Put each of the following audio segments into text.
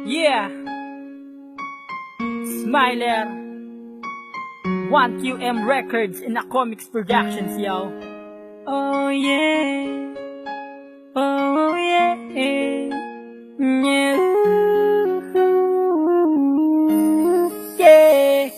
Yeah, Smiler, 1QM Records and Comics Productions, yo. Oh yeah, oh yeah, yeah. Yeah,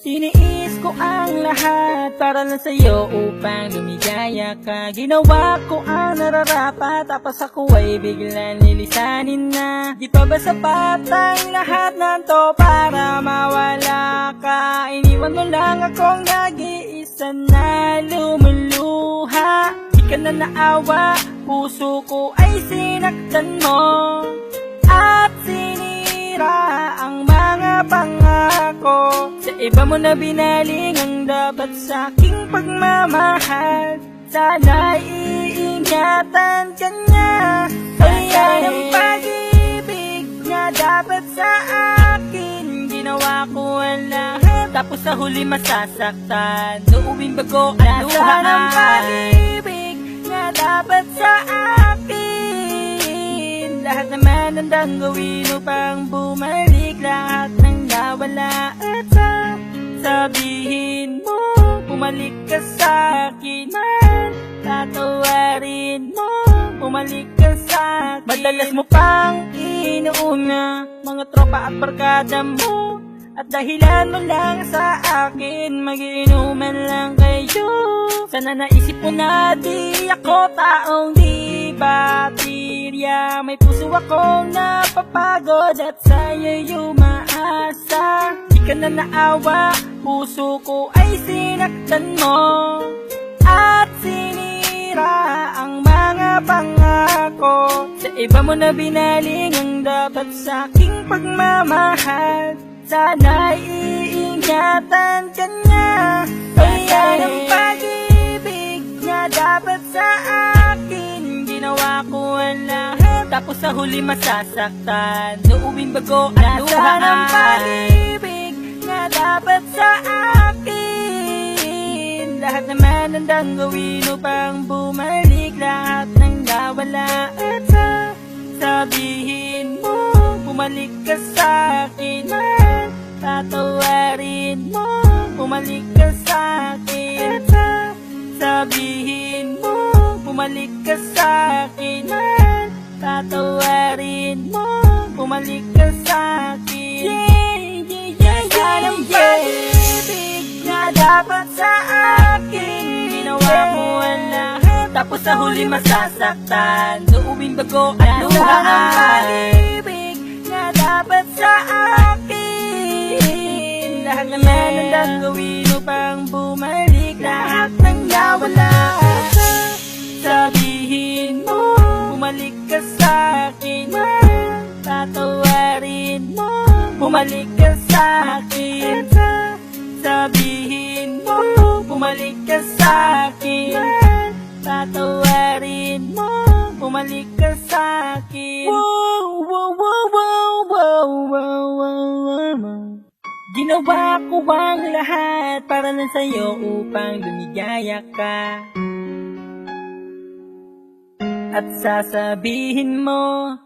tiniis ko ang lahat para lang sa'yo upang lumigaya ka. Ginawa ko ang nararapat, tapos ako ay biglang nilisanin na. Di pa ba sapat ang lahat ng to para mawala ka? Iniwan mo lang akong nag-iisa na lumuluha. Di ka na naawa, puso ko ay sinaktan mo at sinira ang mga pangako. Sa iba mo na binaling ang dapat sa aking pagmamahal. Sana iingatan ka niya. Kaya ng pag-ibig na dapat sa akin, ginawa ko ang lahat, tapos sa huli masasaktan. Uuwing bago ang luha ng pag-ibig na dapat sa akin. Lahat naman handang gawin upang bumalik lahat ng nawala. At sabihin mo, bumalik ka sa akin man. Tatawarin mo, bumalik ka sa akin. Madalas mo pang inuuna mga tropa at barkada mo, at dahilan mo lang sa akin, mag-iinuman lang kayo. Sana naisip mo na di ako taong di baterya. May puso akong napapagod at sa'yo'y umaasa. Di ka na naawa, puso ko ay sinaktan mo at sinira ang mga pangako. Sa iba mo na binaling ang dapat sa aking pagmamahal. Sana iingatan ka niya. Kaya ng pag-ibig na dapat sa akin, ginawa ko ang lahat, tapos sa huli masasaktan. Uuwing bago ang luha ng pag-ibig na dapat sa akin. Lahat naman handang gawin upang bumalik lahat ng nawala. At sabihin mo, bumalik ka sa akin man. Tatawarin mo, bumalik ka sa akin. At sabihin mo, bumalik ka sa akin man. Tatawarin mo, bumalik ka sa akin. Sana ng pag-ibig na dapat sa akin, ginawa mo ang lahat, tapos sa huli masasaktan. Uuwing bago ang luha ng pag-ibig na dapat sa akin. Lahat naman handang gawin upang bumalik lahat ng nawala. Sabihin mo, bumalik ka sa akin man. Tatawarin mo, bumalik ka sa akin. Sabihin mo, bumalik ka sa akin. Tatawarin mo, bumalik ka sa akin. Wow, wow, wow, wow, wow, wow, wow, wow. Ginawa ko ang lahat para lang sa'yo upang lumigaya ka. At sasabihin mo,